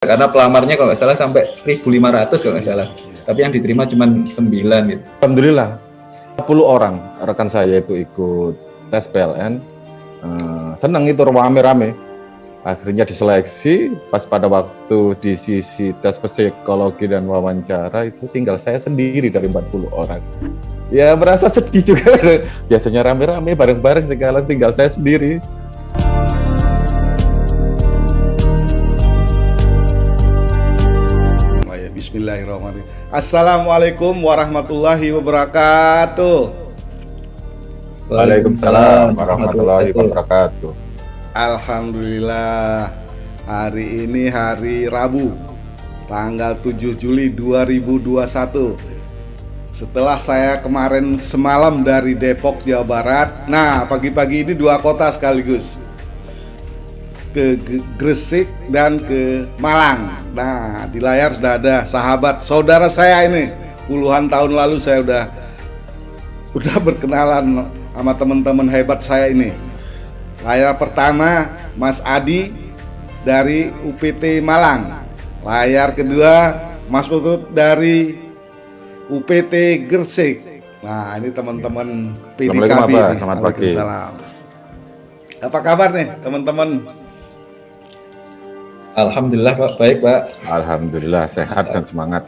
karena pelamarnya kalau nggak salah sampai 1.500 kalau nggak salah, tapi yang diterima cuma 9 gitu. Alhamdulillah 10 orang rekan saya itu ikut tes PLN, senang itu rame-rame, akhirnya diseleksi. Pas pada waktu di sisi tes psikologi dan wawancara itu tinggal saya sendiri dari 40 orang. Ya merasa sedih juga, biasanya rame-rame bareng-bareng, sekarang tinggal saya sendiri. Bismillahirrahmanirrahim. Assalamualaikum warahmatullahi wabarakatuh. Waalaikumsalam warahmatullahi wabarakatuh. Alhamdulillah, hari ini hari Rabu, tanggal 7 Juli 2021. Setelah saya kemarin semalam dari Depok, Jawa Barat. Nah, pagi-pagi ini dua kota sekaligus, ke Gresik dan ke Malang. Nah, di layar sudah ada sahabat saudara saya ini. Puluhan tahun lalu saya udah berkenalan sama teman-teman hebat saya ini. Layar pertama Mas Adi dari UPT Malang. Layar kedua Mas Putut dari UPT Gresik. Nah, ini teman-teman PDKB. Selamat pagi. Apa kabar nih teman-teman? Alhamdulillah Pak, baik Pak. Alhamdulillah sehat dan semangat.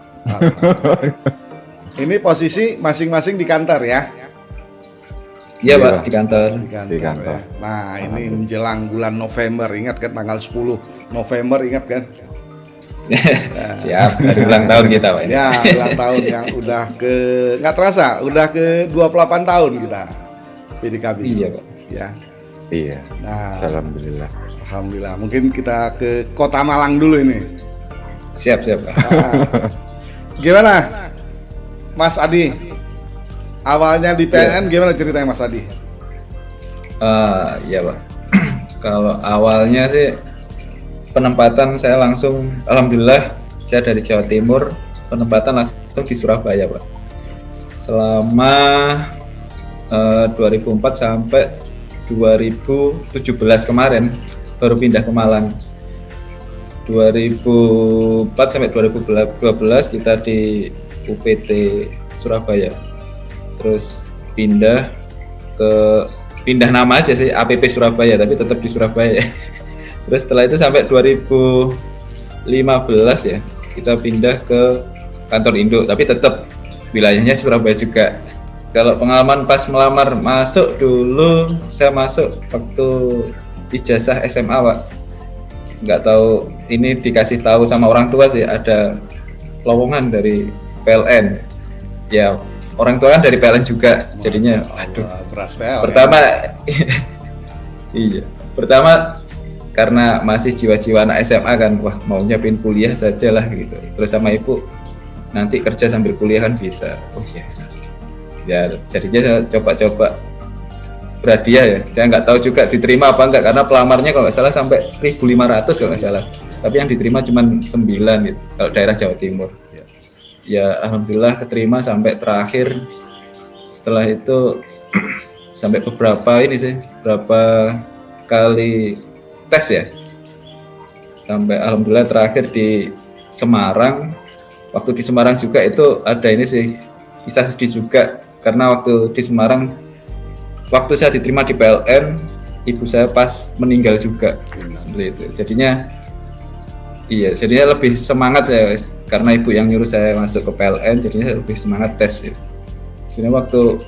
Ini posisi masing-masing di kantor ya? Iya Pak, di kantor. Di kantor. Ya. Nah, ini menjelang bulan November, ingat kan tanggal 10 November, ingat kan? Siap, hari ulang tahun kita Pak. Ya, ulang tahun yang udah nggak terasa, udah ke 28 tahun kita PDKB. Iya Pak. Ya. Iya. Nah, Alhamdulillah. Alhamdulillah. Mungkin kita ke Kota Malang dulu ini. Siap Pak. Gimana, Mas Adi? Awalnya di PLN gimana ceritanya Mas Adi? Iya Pak. Kalau awalnya sih penempatan saya langsung, alhamdulillah saya dari Jawa Timur, penempatan langsung di Surabaya Pak. Selama 2004 sampai 2017 kemarin baru pindah ke Malang. 2004 sampai 2012 kita di UPT Surabaya. Terus pindah nama aja sih, APP Surabaya, tapi tetap di Surabaya. Terus setelah itu sampai 2015 ya, kita pindah ke kantor induk, tapi tetap wilayahnya Surabaya juga. Kalau pengalaman pas melamar masuk dulu, saya masuk waktu ijazah SMA Pak. Nggak tahu, ini dikasih tahu sama orang tua sih, ada lowongan dari PLN. Ya orang tua kan dari PLN juga, jadinya aduh. Beras PLN. Pertama, iya. Pertama karena masih jiwa-jiwa anak SMA kan, wah mau nyiapin kuliah saja lah gitu. Terus sama ibu, nanti kerja sambil kuliah kan bisa. Oh yes. Ya jadinya saya coba-coba berhadiah ya. Saya nggak tahu juga diterima apa enggak, karena pelamarnya kalau nggak salah sampai 1.500 kalau nggak salah. Tapi yang diterima cuma 9 gitu, kalau daerah Jawa Timur. Ya alhamdulillah keterima sampai terakhir. Setelah itu sampai beberapa kali tes ya. Sampai alhamdulillah terakhir di Semarang. Waktu di Semarang juga itu ada ini sih, kisah sedih juga, karena waktu di Semarang, waktu saya diterima di PLN, ibu saya pas meninggal juga, seperti itu. Jadinya lebih semangat saya, karena ibu yang nyuruh saya masuk ke PLN, jadinya saya lebih semangat tes. Ya. Jadi waktu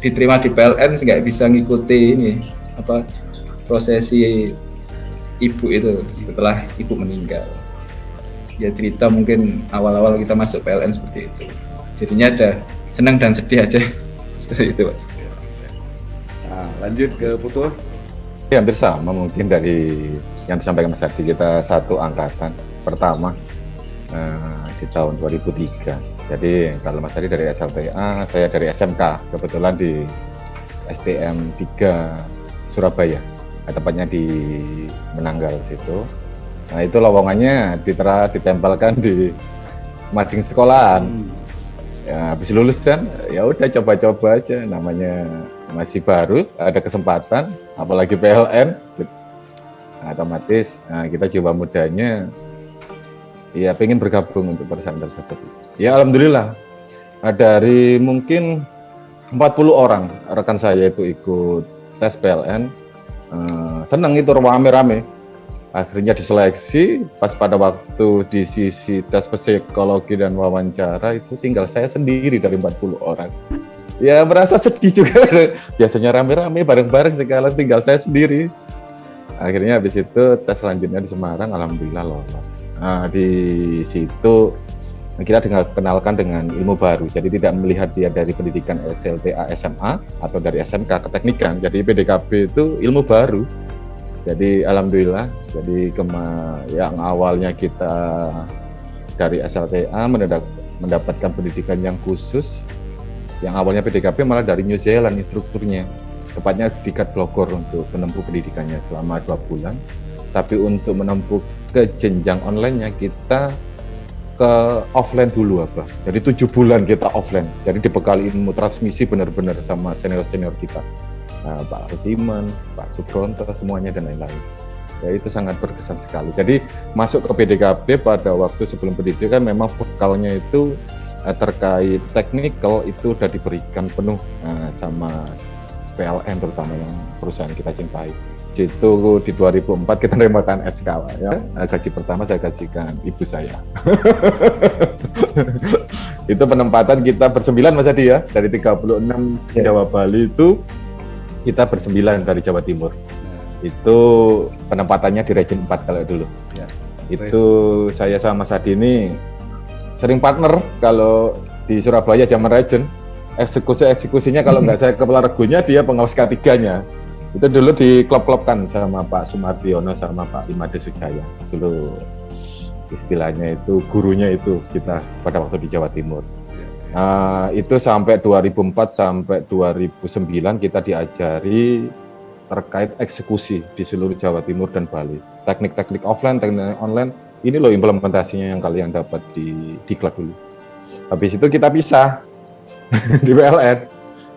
diterima di PLN nggak bisa ngikuti prosesi ibu itu setelah ibu meninggal. Ya cerita mungkin awal-awal kita masuk PLN seperti itu. Jadinya ada senang dan sedih aja seperti itu Pak. Nah, lanjut ke Putu. Ya, hampir sama mungkin dari yang disampaikan Mas Adi, kita satu angkatan pertama di tahun 2003. Jadi kalau Mas Adi dari SLTA, saya dari SMK, kebetulan di STM 3 Surabaya, tepatnya di Menanggal situ. Nah itu lowongannya ditempelkan di mading sekolahan. Ya, habis lulus kan, ya udah coba-coba aja, namanya masih baru, ada kesempatan, apalagi PLN, otomatis kita jiwa mudanya ya pengen bergabung untuk perusahaan tersebut. Ya alhamdulillah, dari mungkin 40 orang rekan saya itu ikut tes PLN, senang itu rame-rame. Akhirnya diseleksi, pas pada waktu di sisi tes psikologi dan wawancara itu tinggal saya sendiri dari 40 orang. Ya merasa sedih juga, biasanya rame-rame bareng-bareng, sekarang tinggal saya sendiri. Akhirnya habis itu tes selanjutnya di Semarang, alhamdulillah lolos. Nah di situ kita dikenalkan dengan ilmu baru, jadi tidak melihat dia dari pendidikan SLTA SMA atau dari SMK keteknikan, jadi PDKB itu ilmu baru. Jadi alhamdulillah, jadi yang awalnya kita dari SLTA mendapatkan pendidikan yang khusus, yang awalnya PDKB malah dari New Zealand instrukturnya, tepatnya di Kat Blogor untuk menempuh pendidikannya selama 2 bulan. Tapi untuk menempuh ke jenjang online-nya kita ke offline dulu Abah. Jadi 7 bulan kita offline. Jadi dibekali ilmu transmisi benar-benar sama senior-senior kita. Pak Rutiman, Pak Subronto, semuanya dan lain-lain. Ya itu sangat berkesan sekali. Jadi masuk ke PDKB pada waktu sebelum pendidikan memang bekalnya itu terkait teknikal itu sudah diberikan penuh sama PLN terutama yang perusahaan kita cintai. Itu di 2004 kita menerima SK ya. Gaji pertama saya kasihkan ibu saya. Itu penempatan kita bersembilan Mas Adi ya, dari 36 Jawa Bali itu kita bersembilan dari Jawa Timur. Itu penempatannya di Region 4 kalau dulu. Ya. Itu saya sama Mas Adi ini sering partner kalau di Surabaya Zaman Region. Eksekusinya kalau nggak saya kepala regunya, dia pengawas K3-nya. Itu dulu diklop-klopkan sama Pak Sumartiono sama Pak Imade Sujaya. Dulu istilahnya itu gurunya itu kita pada waktu di Jawa Timur. Itu sampai 2004 sampai 2009 kita diajari terkait eksekusi di seluruh Jawa Timur dan Bali. Teknik-teknik offline, teknik online, ini loh implementasinya yang kalian dapat di Diklat dulu. Habis itu kita pisah di PLN.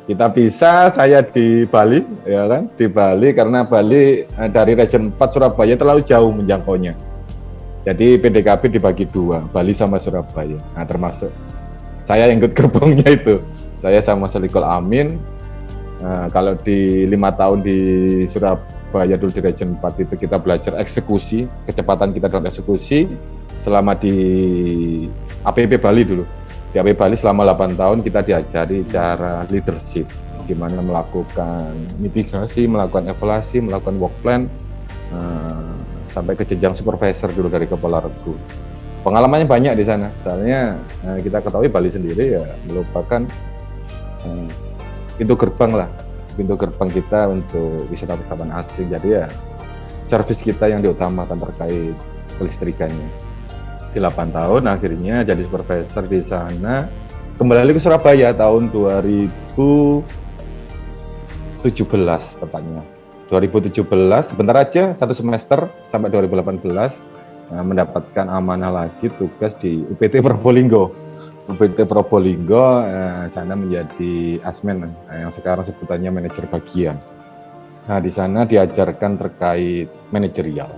Kita pisah, saya di Bali, ya kan? Di Bali karena Bali dari Region 4 Surabaya terlalu jauh menjangkaunya. Jadi PDKB dibagi 2, Bali sama Surabaya. Nah, termasuk saya yang ikut gerbongnya itu. Saya sama Selikul Amin. Kalau di 5 tahun di Surabaya dulu di Region 4 itu kita belajar eksekusi, kecepatan kita dalam eksekusi selama di APP Bali dulu. Di APP Bali selama 8 tahun kita diajari cara leadership, gimana melakukan mitigasi, melakukan evaluasi, melakukan work plan, sampai ke jenjang supervisor dulu dari kepala regu. Pengalamannya banyak di sana, soalnya kita ketahui Bali sendiri ya merupakan pintu gerbang kita untuk wisatawan asing. Jadi ya servis kita yang diutamakan terkait kelistrikannya. Di 8 tahun akhirnya jadi supervisor di sana, kembali ke Surabaya tahun 2017 tepatnya. 2017 sebentar aja, 1 semester sampai 2018. Mendapatkan amanah lagi tugas di UPT Probolinggo. UPT Probolinggo sana menjadi asmen yang sekarang sebutannya manajer bagian. Nah, di sana diajarkan terkait manajerial.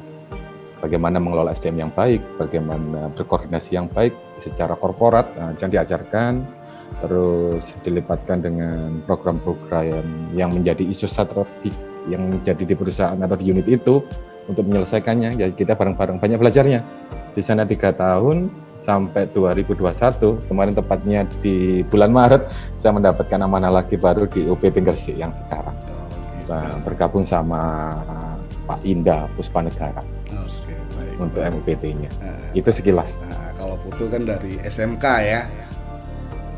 Bagaimana mengelola SDM yang baik, bagaimana berkoordinasi yang baik secara korporat, yang diajarkan, terus dilipatkan dengan program-program yang menjadi isu strategik yang menjadi di perusahaan atau di unit itu untuk menyelesaikannya. Ya kita bareng-bareng banyak belajarnya. Di sana 3 tahun sampai 2021, kemarin tepatnya di bulan Maret, saya mendapatkan amanah lagi baru di UPT Gresik yang sekarang. Bergabung sama Pak Indah Puspanegara. Untuk MUPT-nya. Itu sekilas. Nah, kalau Putu kan dari SMK ya.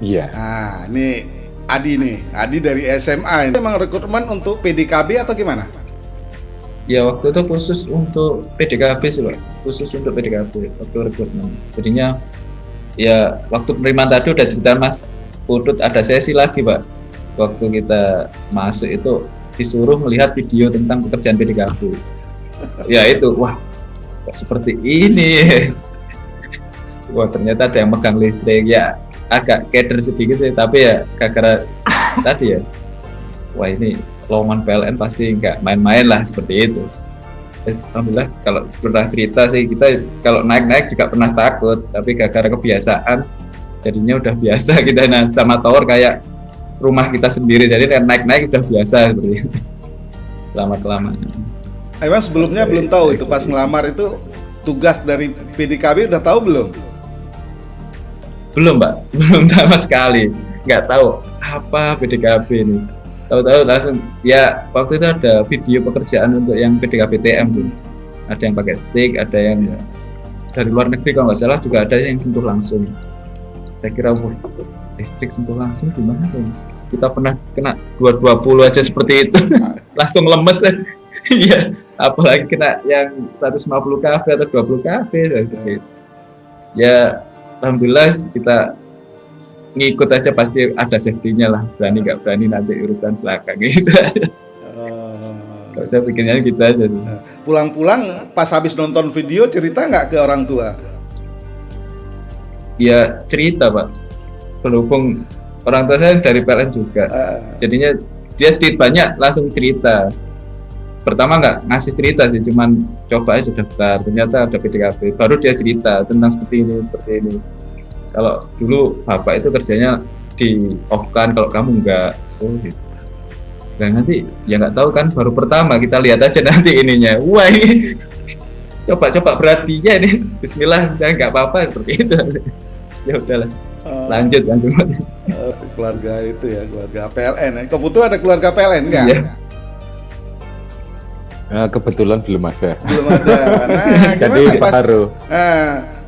Iya. Nah, ini Adi nih. Adi dari SMA. Ini memang rekrutmen untuk PDKB atau gimana? Ya waktu itu khusus untuk PDKB sih Pak. Khusus untuk PDKB waktu rekrutmen. Jadinya ya waktu penerimaan tadi udah cerita Mas Putut, ada sesi lagi Pak. Waktu kita masuk itu disuruh melihat video tentang pekerjaan PDKB. Ya itu, wah kok seperti ini. Wah ternyata ada yang megang listrik, ya agak keder sedikit sih, tapi ya gara-gara tadi ya, wah ini lowongan PLN pasti nggak main-main lah seperti itu. Alhamdulillah kalau pernah cerita sih, kita kalau naik-naik juga pernah takut, tapi gara-gara kebiasaan jadinya udah biasa kita sama tower kayak rumah kita sendiri, jadi naik-naik udah biasa seperti itu. Lama-kelamaan. Emang sebelumnya belum tahu itu pas ngelamar itu tugas dari PDKB udah tahu belum? Belum Pak, belum sama sekali, nggak tahu apa PDKB ini. Tahu-tahu langsung ya waktu itu ada video pekerjaan untuk yang PDKB TM sih. Ada yang pakai stick, ada yang dari luar negeri kalau nggak salah juga ada yang sentuh langsung. Saya kira listrik sentuh langsung gimana tuh? Kita pernah kena 220 aja seperti itu, langsung lemes. Iya, apalagi kena yang 150 kV atau 20 kV seperti itu. Ya, alhamdulillah kita ngikut aja, pasti ada safety-nya lah, berani nggak berani nanti urusan belakang gitu aja. Kalau saya pikirnya gitu aja. Pulang-pulang pas habis nonton video cerita nggak ke orang tua? Ya cerita Pak, berhubung orang tua saya dari PLN juga, jadinya dia sedikit banyak langsung cerita. Pertama nggak ngasih cerita sih, cuman coba aja daftar, ternyata ada PDKB, baru dia cerita tentang seperti ini. Kalau dulu bapak itu kerjanya di off-kan, kalau kamu enggak, gitu. Dan nanti ya nggak tahu kan, baru pertama kita lihat aja nanti ininya. Wah ini coba berartinya ini Bismillah, saya nggak apa-apa seperti itu. Ya udahlah, lanjut langsung. Keluarga itu ya, keluarga PLN. Kebetulan ada keluarga PLN nggak? Iya. Kebetulan belum ada. Belum ada. Nah, jadi baru.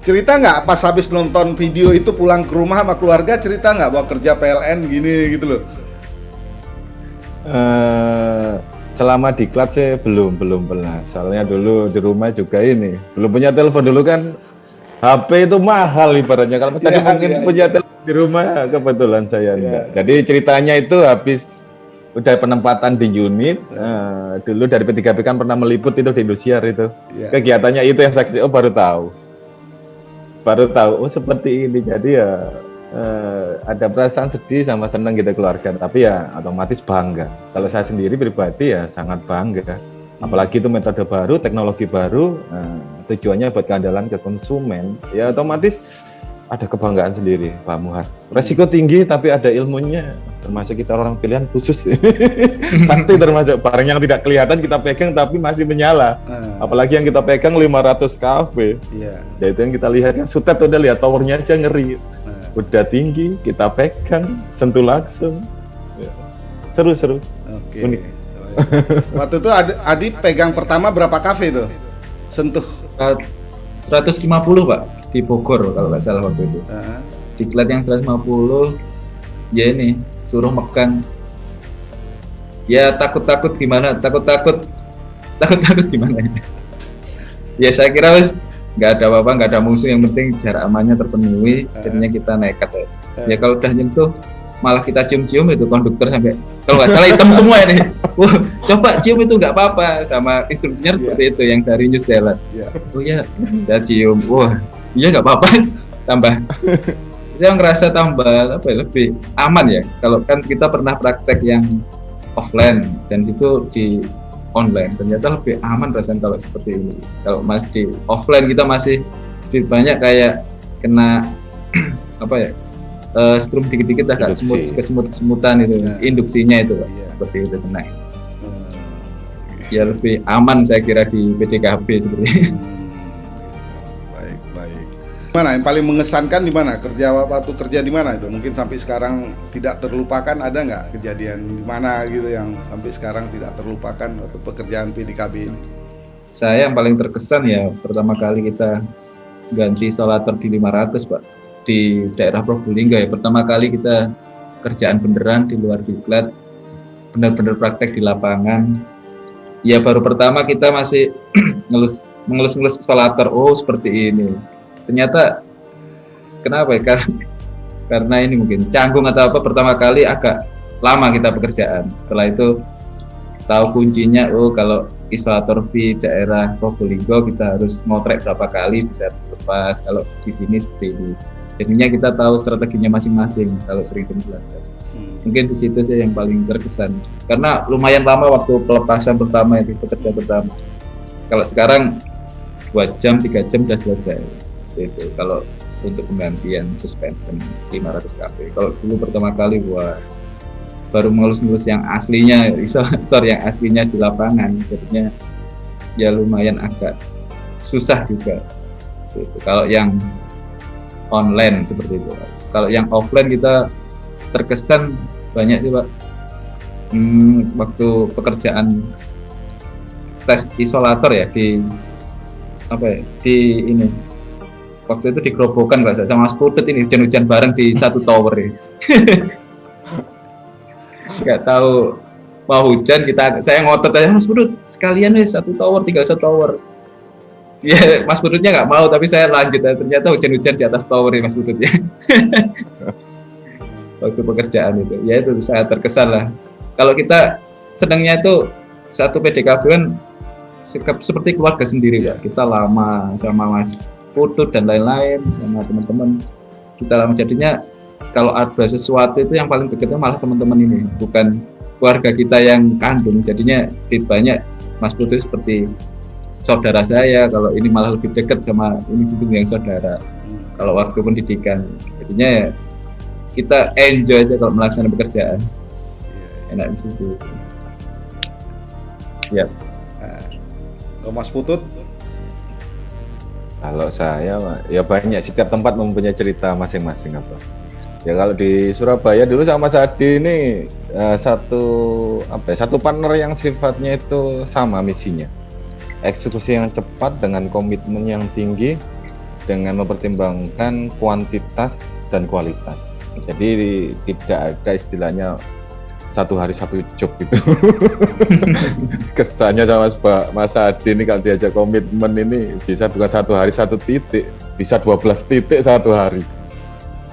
Cerita nggak pas habis nonton video itu pulang ke rumah sama keluarga, cerita nggak bahwa kerja PLN gini gitu loh? Selama diklat sih belum pernah. Soalnya dulu di rumah juga ini belum punya telepon dulu kan. HP itu mahal ibaratnya. Kalau tadi mungkin punya telepon di rumah, kebetulan saya enggak. Jadi ceritanya itu habis udah penempatan di unit. Dulu dari P3P kan pernah meliput itu di Indosiar itu. Kegiatannya itu yang saksi. Baru tahu oh seperti ini. Jadi ya ada perasaan sedih sama senang gitu keluarga, tapi ya otomatis bangga. Kalau saya sendiri pribadi ya sangat bangga, apalagi itu metode baru, teknologi baru, tujuannya buat keandalan ke konsumen, ya otomatis ada kebanggaan sendiri Pak Muhar. Resiko tinggi tapi ada ilmunya, termasuk kita orang pilihan khusus. Sakti termasuk barang yang tidak kelihatan kita pegang tapi masih menyala. Apalagi yang kita pegang 500 kV. Ya itu yang kita lihat kan, Sutet udah lihat towernya aja ngeri. Udah tinggi, kita pegang, sentuh langsung. Seru. Unik. Waktu itu Adi pegang pertama berapa kV itu? Sentuh? 150 Pak, di Bogor kalau nggak salah waktu itu. Diklat yang 150, ya ini suruh megang. Ya takut gimana? Takut gimana? Ya saya kira wes nggak ada apa-apa, nggak ada musuh, yang penting jarak amannya terpenuhi. Jadinya kita nekat ya. Kalau udah nyentuh malah kita cium-cium itu konduktor sampai kalau nggak salah hitam semua ini. Wah, coba cium itu nggak apa-apa, sama instrukturnya seperti itu yang dari New Zealand. Oh ya, saya cium, wah iya nggak apa-apa, tambah. Saya ngerasa tambah lebih aman ya. Kalau kan kita pernah praktek yang offline dan situ di online, ternyata lebih aman rasanya kalau seperti ini. Kalau masih di offline kita masih sedikit banyak kayak kena strum dikit-dikit agak kesemutan itu, induksinya itu Pak. Seperti itu kena. Ya lebih aman saya kira di PDKB seperti itu. Baik. Mana yang paling mengesankan di mana? Waktu kerja di mana itu? Mungkin sampai sekarang tidak terlupakan, ada nggak kejadian di mana gitu yang sampai sekarang tidak terlupakan waktu pekerjaan PDKB ini? Saya yang paling terkesan ya pertama kali kita ganti isolator di 500 Pak, di daerah Probolinggo ya. Pertama kali kita kerjaan beneran di luar diklat, benar-benar praktek di lapangan. Ya baru pertama kita masih mengelus-ngelus isolator, oh seperti ini. Ternyata kenapa ya? Karena ini mungkin canggung atau apa, pertama kali agak lama kita pekerjaan. Setelah itu tahu kuncinya, oh kalau isolator di daerah Probolinggo kita harus ngotrek berapa kali bisa lepas, kalau di sini seperti ini. Jadinya kita tahu strateginya masing-masing kalau sering belajar. Mungkin di situ sih yang paling terkesan, karena lumayan lama waktu pelepasan pertama itu, pekerja pertama. Kalau sekarang 2 jam, 3 jam udah selesai. Seperti itu. Kalau untuk penggantian suspension 500 kV. Kalau dulu pertama kali baru ngelus-ngelus yang aslinya, isolator yang aslinya di lapangan, jadinya ya lumayan agak susah juga. Gitu. Kalau yang online seperti itu. Kalau yang offline kita terkesan banyak sih Pak. Waktu pekerjaan tes isolator ya di ini waktu itu di Grobogan Pak sama Mas Putut ini hujan-hujan bareng di satu tower ya. Nggak tahu mau hujan saya ngotot aja Mas Putut sekalian nih tinggal satu tower. Ya Mas Pututnya nggak mau tapi saya lanjut ternyata hujan-hujan di atas tower ya Mas Putut ya. Waktu pekerjaan itu ya itu saya terkesan lah. Kalau kita senangnya itu satu PDKB kan seperti keluarga sendiri Pak. Kita lama sama Mas Putut dan lain-lain sama teman-teman kita lama, jadinya kalau ada sesuatu itu yang paling dekatnya malah teman-teman ini, bukan keluarga kita yang kandung. Jadinya sedikit banyak Mas Putut seperti saudara saya, kalau ini malah lebih dekat sama ini yang saudara. Kalau waktu pendidikan jadinya ya kita enjoy aja kalau melaksanakan pekerjaan. Enak di situ. Siap. Mas Putut? Kalau saya ya banyak, setiap tempat mempunyai cerita masing-masing apa. Ya kalau di Surabaya dulu sama Mas Adi ini satu partner yang sifatnya itu sama misinya. Eksekusi yang cepat dengan komitmen yang tinggi dengan mempertimbangkan kuantitas dan kualitas. Jadi tidak ada istilahnya satu hari satu job gitu. Kesannya sama Mas Adi ini kalau diajak komitmen ini bisa bukan satu hari satu titik, bisa 12 titik satu hari.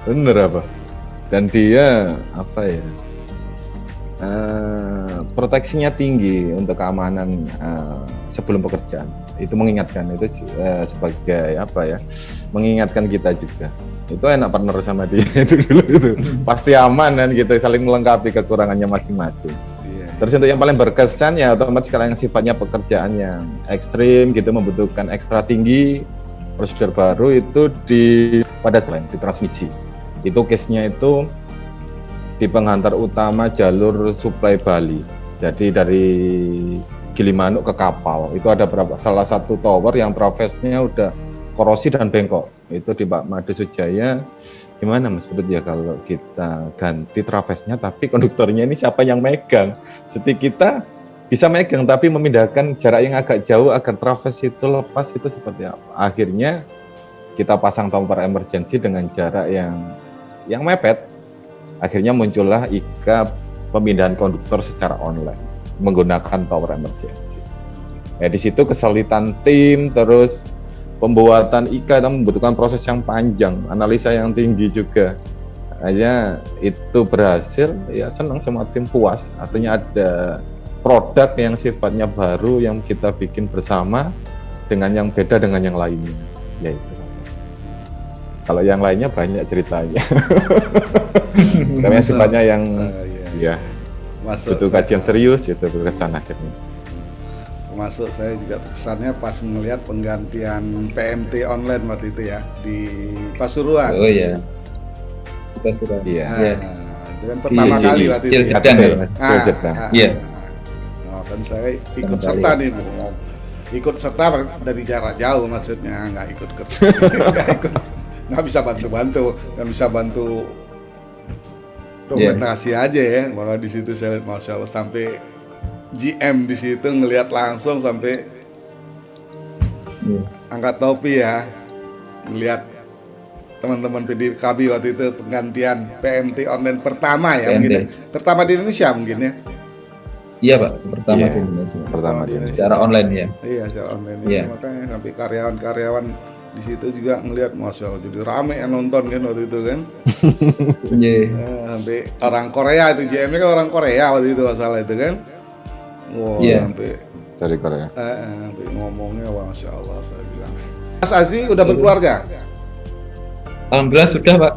Bener apa? Dan dia proteksinya tinggi untuk keamanan sebelum pekerjaan. Itu mengingatkan itu sebagai mengingatkan kita juga. Itu enak partner sama dia itu dulu itu pasti aman dan gitu, saling melengkapi kekurangannya masing-masing. Terus untuk yang paling berkesan ya otomatis kalau yang sifatnya pekerjaan yang ekstrim gitu membutuhkan ekstra tinggi prosedur baru itu pada selain di transmisi. Itu case-nya itu di penghantar utama jalur suplai Bali. Jadi dari Gilimanuk ke kapal itu ada salah satu tower yang trafesnya udah korosi dan bengkok. Itu di Pak Made Sujaya. Gimana Mas Putut ya kalau kita ganti trafesnya tapi konduktornya ini siapa yang megang? Jadi kita bisa megang tapi memindahkan jarak yang agak jauh agar trafes itu lepas itu seperti apa? Akhirnya kita pasang tower emergency dengan jarak yang mepet. Akhirnya muncullah IKA pemindahan konduktor secara online menggunakan tower emergency. Di situ kesulitan tim, terus pembuatan IKA membutuhkan proses yang panjang, analisa yang tinggi juga. Hanya itu berhasil, ya senang semua tim puas. Artinya ada produk yang sifatnya baru yang kita bikin bersama dengan yang beda dengan yang lainnya. Yaitu. Kalau yang lainnya banyak ceritanya. Karena sifatnya yang butuh kajian serius itu berkesan akhirnya. Termasuk saya juga terkesannya pas melihat penggantian PMT online waktu itu ya di Pasuruan. Oh iya. Pasuruan. Iya. Itu kan pertama kali waktu itu. Iya. Nah, kan saya ikut serta nih, ikut serta dari jarak jauh maksudnya, nggak bisa bantu-bantu, nggak bisa bantu dokumentasi aja ya. Maka di situ saya lihat Masya Allah sampai GM di situ ngelihat langsung sampai angkat topi ya, melihat teman-teman PDKB waktu itu penggantian PMT online pertama ya, mungkin ya. Pertama di Indonesia mungkin ya. Iya Pak, pertama di Indonesia. Pertama di Indonesia. Secara online ya. Iya, secara online. Makanya sampai karyawan-karyawan di situ juga ngelihat Masya Allah jadi rame yang nonton kan waktu itu kan. Sampai orang Korea itu GM-nya kan orang Korea waktu itu masalah itu kan. Wow, sampai dari Korea. Sampai ngomongnya Masya Allah saya bilang. Mas Azdi udah berkeluarga? Alhamdulillah sudah Pak.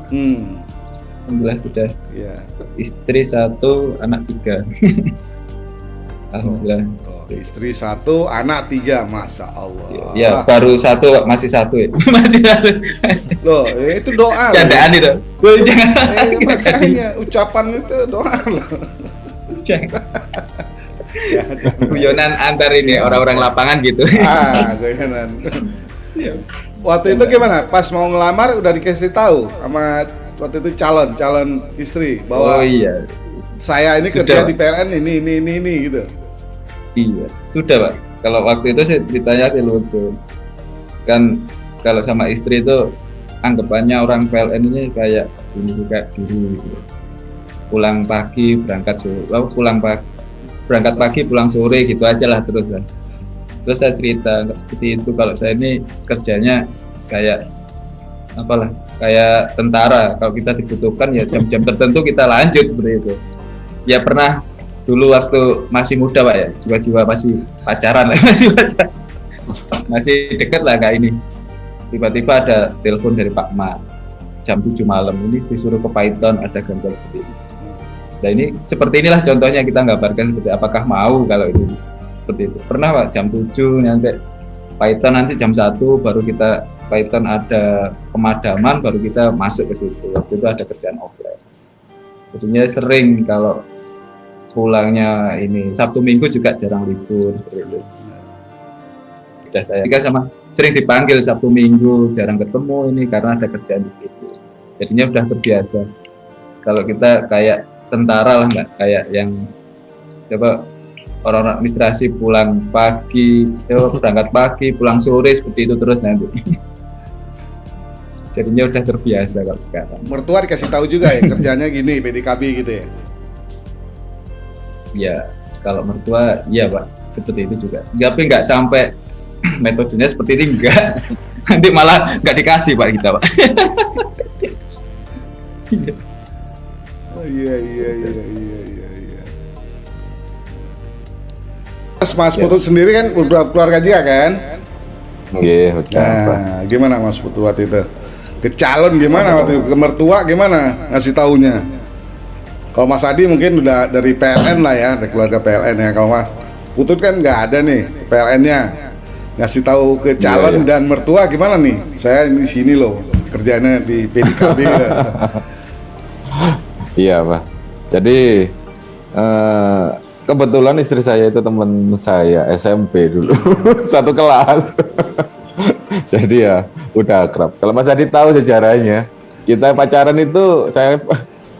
Alhamdulillah sudah. Iya. Istri 1, anak 3. Alhamdulillah. istri 1, anak 3, masya Allah. Ya, baru 1, masih 1 ya. Masih 1. Loh, itu doa. Candaan itu. Loh, jangan. Makanya ucapan itu doa loh. Jangan. Guyonan antar ini orang-orang lapangan gitu. Guyonan. Siap. Waktu itu gimana? Pas mau ngelamar udah dikasih tahu sama waktu itu calon istri bahwa oh iya, saya ini sudah, kerja di PLN ini gitu. Iya, sudah Pak. Kalau waktu itu sih ceritanya sih lucu. Kan kalau sama istri itu anggapannya orang PLN ini kayak ini juga diri gitu. Pulang pagi berangkat sore, berangkat pagi pulang sore gitu aja lah terus lah. Terus saya cerita nggak seperti itu, kalau saya ini kerjanya kayak apalah, kayak tentara, kalau kita dibutuhkan ya jam-jam tertentu kita lanjut seperti itu. Ya pernah dulu waktu masih muda Pak ya, jiwa-jiwa masih pacaran lah, masih dekat lah kayak ini. Tiba-tiba ada telepon dari Pak Ma jam 7 malam, ini disuruh ke Python, ada gangguan seperti ini. Nah ini seperti inilah contohnya, kita gambarkan seperti apakah mau kalau itu seperti itu. Pernah Pak jam 7 nanti Python, nanti jam 1 baru kita Python ada pemadaman, baru kita masuk ke situ. Waktu itu ada kerjaan offline. Jadinya sering kalau pulangnya ini Sabtu Minggu juga jarang libur seperti itu. Udah saya juga sama sering dipanggil Sabtu Minggu, jarang ketemu ini karena ada kerjaan di situ. Jadinya udah terbiasa. Kalau kita kayak tentara lah, nggak kayak yang siapa orang administrasi pulang pagi, berangkat pagi, pulang sore seperti itu terus nanti. Jadinya udah terbiasa kalau sekarang. Mertua dikasih tahu juga ya kerjanya gini, PDKB gitu ya? Ya, kalau mertua iya Pak, seperti itu juga. Tapi nggak sampai metodenya seperti ini, enggak. Nanti malah nggak dikasih Pak kita Pak. Oh iya. Mas Putut sendiri kan udah keluarga juga kan? Iya, nah, gimana Mas Putut waktu itu? Ke calon gimana waktu itu? Ke mertua gimana ngasih taunya? Kalau Mas Adi mungkin udah dari PLN lah ya, dari keluarga PLN ya. Kalau Mas Putut kan nggak ada nih PLN-nya. Ngasih tahu ke calon dan mertua gimana nih? Saya di sini loh, kerjanya di PDKB. Iya Pak. Jadi kebetulan istri saya itu teman saya SMP dulu, satu kelas. Jadi ya udah akrab. Kalau Mas Adi tahu sejarahnya, kita pacaran itu saya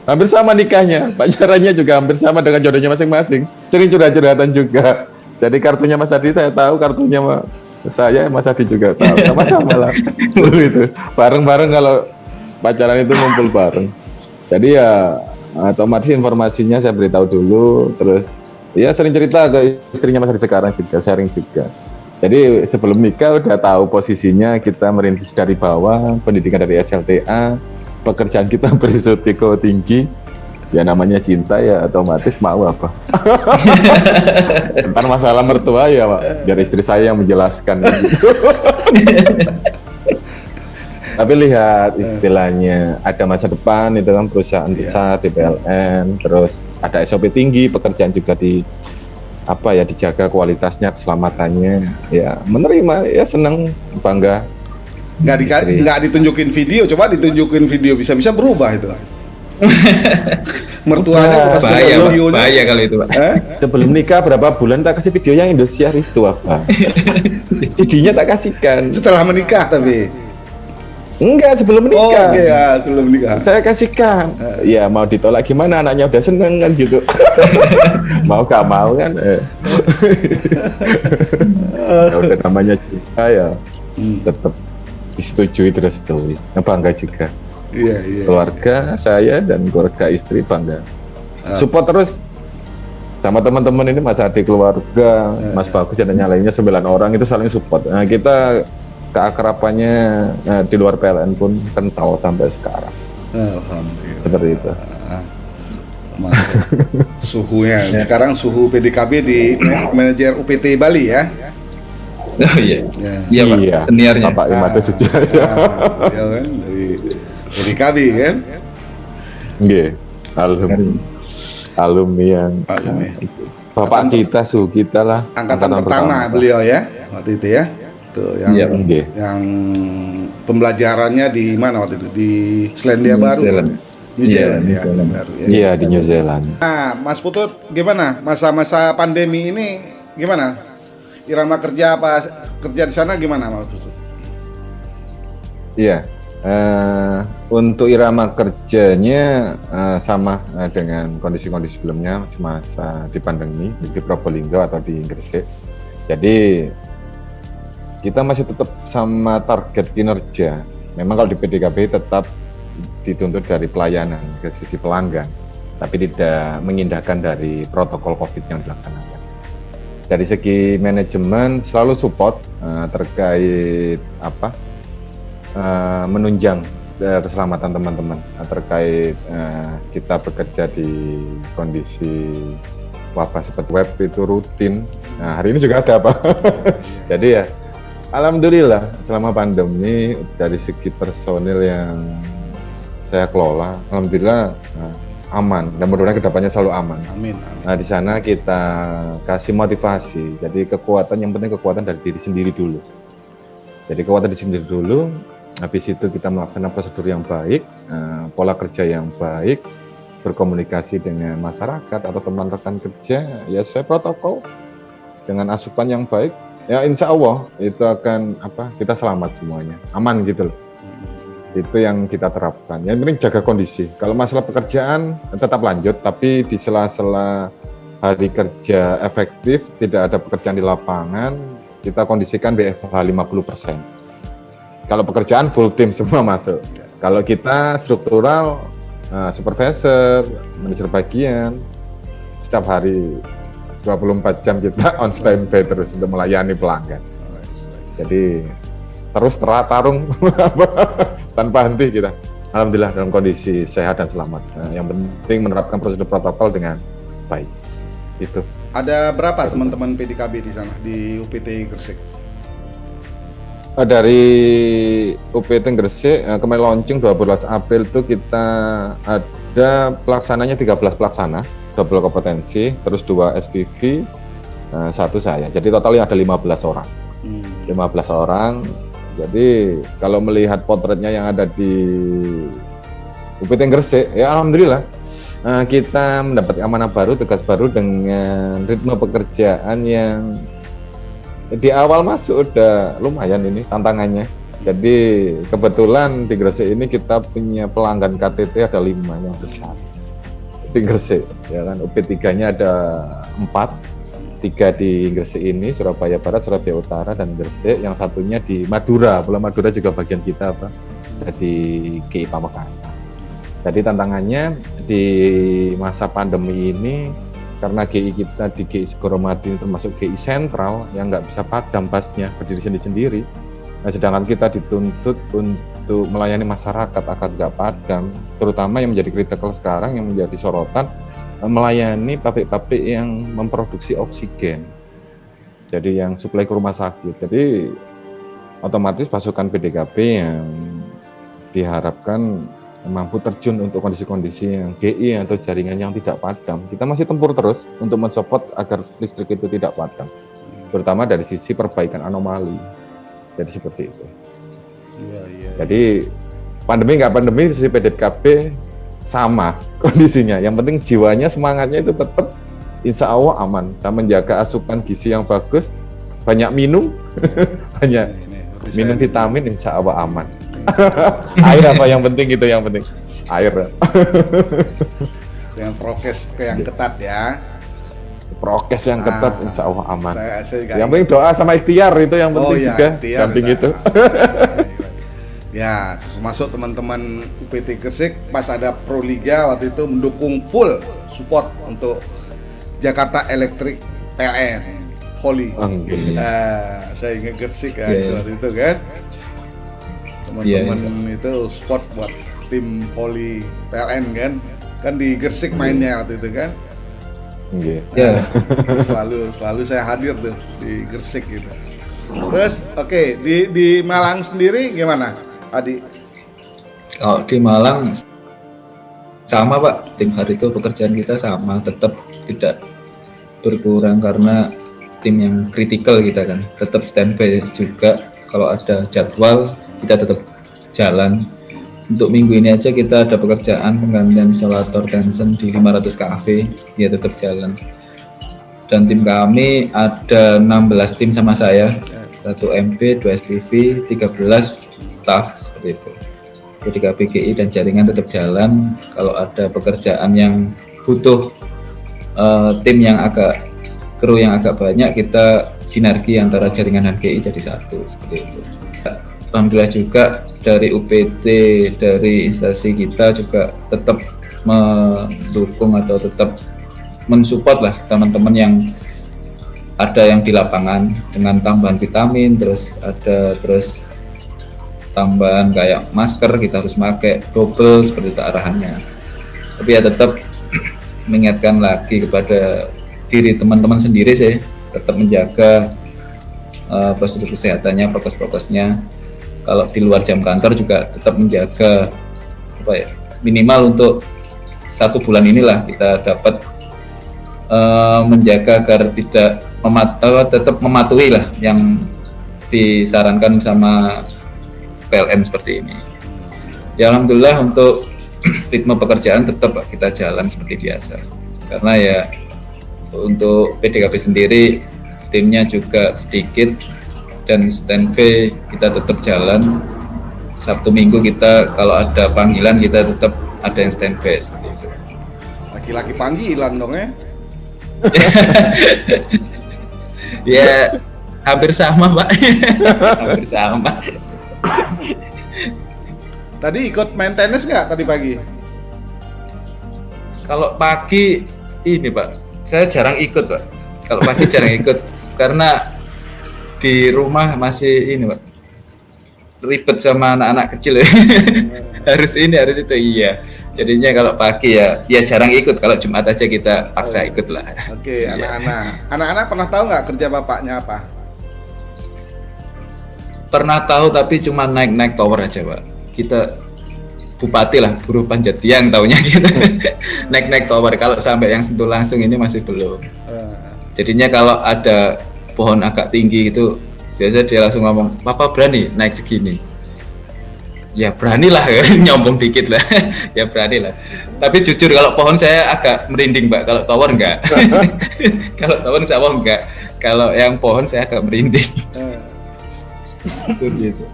hampir sama nikahnya, pacarannya juga hampir sama dengan jodohnya masing-masing. Sering curhat-curhatan juga. Jadi kartunya Mas Adi saya tahu, kartunya Mas Adi juga tahu. Sama-sama lah. Dulu itu bareng-bareng kalau pacaran itu ngumpul bareng. Jadi ya otomatis informasinya saya beritahu dulu, terus ya sering cerita ke istrinya Mas Adi sekarang juga, sharing juga. Jadi sebelum nikah udah tahu posisinya, kita merintis dari bawah, pendidikan dari SLTA, pekerjaan kita berisiko tinggi, ya namanya cinta ya otomatis mau apa. Tentang masalah mertua ya Pak, biar istri saya yang menjelaskan. Gitu. Tapi lihat istilahnya ada masa depan itu kan, perusahaan besar di PLN, terus ada SOP tinggi, pekerjaan juga dijaga kualitasnya, keselamatannya, ya menerima, ya senang, bangga. Nggak ditunjukin video, coba ditunjukin video, bisa berubah itu. Mertuanya pas bahaya kalau itu Pak. Sebelum nikah berapa bulan tak kasih video yang Indosiar itu apa? CD-nya tak kasihkan. Setelah menikah tapi. Enggak, sebelum menikah. Oh iya, sebelum menikah. Saya kasihkan. Ya mau ditolak gimana, anaknya udah seneng kan gitu. Mau gak mau kan. Ya udah namanya cinta ya. Tetap disetujui terus tuh. Bangga juga. Iya. Keluarga saya dan keluarga istri bangga. Support terus sama teman-teman ini, Mas Adi keluarga, Mas Bagus dan yang lainnya 9 orang itu saling support. Nah, kita keakrabannya di luar PLN pun kental sampai sekarang. Alhamdulillah. Seperti itu. Suhunya sekarang suhu PDKB di manajer UPT Bali ya. Oh iya. Iya Pak, seniornya. Bapak Imade Sujarya. Iya kan dari PDKB kan. Nggih. Alumni yang Bapak kita, suhu kita lah. Angkatan pertama beliau ya waktu itu ya. Tuh yang Iya, yang pembelajarannya di mana waktu itu? Di Selandia New Baru. Zealand. New Zealand, New ya, Zealand. baru ya. Iya, di New Zealand. Nah, Mas Putut gimana masa-masa pandemi ini gimana? Irama kerja kerja di sana gimana Mas Putut? Iya, untuk irama kerjanya sama dengan kondisi-kondisi sebelumnya semasa di pandemi di Probolinggo atau di Gresik. Jadi kita masih tetap sama target kinerja. Memang kalau di PDKB tetap dituntut dari pelayanan ke sisi pelanggan, tapi tidak mengindahkan dari protokol COVID yang dilaksanakan. Dari segi manajemen selalu support terkait menunjang keselamatan teman-teman terkait kita bekerja di kondisi wabah seperti web itu rutin. Nah, hari ini juga ada apa? Jadi ya alhamdulillah selama pandemi dari segi personil yang saya kelola, alhamdulillah aman dan mudah-mudahan kedepannya selalu aman. Amin. Nah di sana kita kasih motivasi. Jadi kekuatan yang penting kekuatan dari diri sendiri dulu. Jadi kekuatan diri sendiri dulu. Habis itu kita melaksanakan prosedur yang baik, pola kerja yang baik, berkomunikasi dengan masyarakat atau teman rekan kerja, ya sesuai protokol dengan asupan yang baik. Ya insya Allah itu akan kita selamat semuanya, aman gitu loh. Itu yang kita terapkan. Yang penting jaga kondisi. Kalau masalah pekerjaan tetap lanjut, tapi di sela-sela hari kerja efektif, tidak ada pekerjaan di lapangan, kita kondisikan BFH 50%. Kalau pekerjaan full tim semua masuk. Kalau kita struktural, supervisor, manajer bagian, setiap hari 24 jam kita on standby terus untuk melayani pelanggan. Jadi terus tarung tanpa henti kita. Alhamdulillah dalam kondisi sehat dan selamat. Yang penting menerapkan prosedur protokol dengan baik. Itu. Ada berapa teman-teman PDKB di sana di UPT Gresik? Dari UPT Gresik kemarin launching 12 April itu kita ada pelaksananya 13 pelaksana, double kompetensi, terus 2 SPV, 1 saya. Jadi totalnya ada 15 orang. 15 orang. Jadi kalau melihat potretnya yang ada di UPT Gresik, ya alhamdulillah kita mendapat amanah baru, tugas baru dengan ritme pekerjaan yang di awal masuk udah lumayan ini tantangannya. Jadi kebetulan di Gresik ini kita punya pelanggan KTT ada 5 yang besar di Gresik, ya kan. UP3-nya ada 4, 3 di Gresik ini, Surabaya Barat, Surabaya Utara, dan Gresik. Yang satunya di Madura, Pulau Madura juga bagian kita di GI Pamekasan. Jadi tantangannya di masa pandemi ini, karena GI kita di GI Segoromadi termasuk GI sentral yang nggak bisa padam pasnya berdiri sendiri. Nah, sedangkan kita dituntut untuk melayani masyarakat agar nggak padam, terutama yang menjadi kritikal sekarang yang menjadi sorotan, melayani pabrik-pabrik yang memproduksi oksigen. Jadi yang suplai ke rumah sakit. Jadi otomatis pasukan PDKB yang diharapkan mampu terjun untuk kondisi-kondisi yang GI atau jaringan yang tidak padam. Kita masih tempur terus untuk mensupport agar listrik itu tidak padam, terutama dari sisi perbaikan anomali. Jadi seperti itu. Jadi pandemi nggak pandemi, sisi PDKB sama kondisinya. Yang penting jiwanya, semangatnya itu tetap insya Allah aman. Saya menjaga asupan gizi yang bagus, banyak minum, banyak minum vitamin, insya Allah aman. Air apa yang penting, itu yang penting air. Dengan prokes yang ketat ya. Prokes yang ketat, insya Allah aman. Yang penting doa sama ikhtiar itu yang penting juga. Samping itu. Ya, termasuk teman-teman UPT Gresik pas ada Proliga waktu itu mendukung full support untuk Jakarta Electric PLN Holy. Saya ingat Gresik waktu itu kan. Teman-teman itu support buat tim Holy PLN kan di Gresik mainnya waktu itu kan. Selalu saya hadir tuh di Gresik gitu. Terus di Malang sendiri gimana, Adi? Kalau di Malang sama Pak, tim hari itu pekerjaan kita sama, tetap tidak berkurang karena tim yang kritikal kita kan tetap standby juga. Kalau ada jadwal kita tetap jalan. Untuk minggu ini aja kita ada pekerjaan penggantian isolator tension di 500 kV, ya tetap jalan. Dan tim kami ada 16 tim sama saya, 1 MP, 2 SPV, 13 staff seperti itu. Jadi KPGI dan jaringan tetap jalan. Kalau ada pekerjaan yang butuh tim yang agak kru yang agak banyak, kita sinergi antara jaringan dan GI jadi satu seperti itu. Alhamdulillah juga dari UPT, dari instansi kita juga tetap mendukung atau tetap mensupport lah teman-teman yang ada yang di lapangan dengan tambahan vitamin, terus tambahan kayak masker kita harus pakai double seperti itu arahannya. Tapi ya tetap mengingatkan lagi kepada diri teman-teman sendiri sih, tetap menjaga prosedur kesehatannya, prokes-prokesnya. Kalau di luar jam kantor juga tetap menjaga minimal untuk 1 bulan inilah kita dapat menjaga agar tidak tetap mematuhi lah yang disarankan sama PLN seperti ini. Ya alhamdulillah untuk ritme pekerjaan tetap kita jalan seperti biasa. Karena ya untuk PDKP sendiri timnya juga sedikit dan standby kita tetap jalan. Sabtu Minggu kita kalau ada panggilan kita tetap ada yang standby seperti itu. Laki-laki panggilan dong ya? Ya hampir sama Pak. Hampir sama. Tadi ikut maintenance nggak tadi pagi? Kalau pagi ini Pak, saya jarang ikut Pak. Kalau pagi jarang ikut karena di rumah masih ini Pak, ribet sama anak-anak kecil ya. Harus ini harus itu, iya. Jadinya kalau pagi ya jarang ikut. Kalau Jumat aja kita paksa ikut lah. Oke, iya. Anak-anak pernah tahu nggak kerja bapaknya apa? Pernah tahu tapi cuma naik tower aja Pak. Kita bupati lah, buruh panjat tiang taunya gitu. Naik tower. Kalau sampai yang sentuh langsung ini masih belum. Jadinya kalau ada pohon agak tinggi itu biasanya dia langsung ngomong, "Papa berani naik segini?" Ya beranilah, nyombong dikit lah. Ya beranilah. Tapi jujur kalau pohon saya agak merinding Mbak, kalau tower enggak. Kalau tower insya Allah enggak. Kalau yang pohon saya agak merinding. Gitu.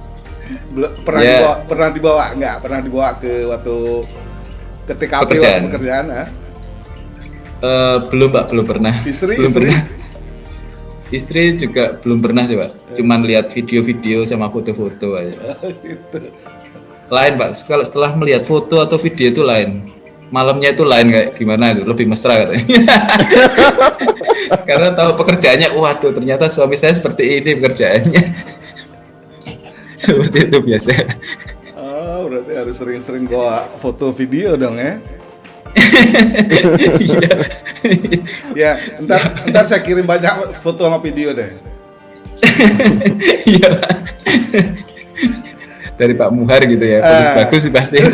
Pernah dibawa ke waktu ke TKP pekerjaan belum Pak, belum pernah. Istri? Pernah. Istri juga belum pernah sih Pak, cuman lihat video-video sama foto-foto aja. Gitu. Lain Pak, kalau setelah melihat foto atau video itu lain, malamnya itu lain kayak gimana, lebih mesra katanya. Karena tahu pekerjaannya, waduh ternyata suami saya seperti ini pekerjaannya. Seperti itu biasa. Oh, berarti harus sering-sering bawa foto video dong ya? Ya, ntar saya kirim banyak foto sama video deh. Iya. Dari Pak Muhar gitu ya, bagus sih pasti. Ya,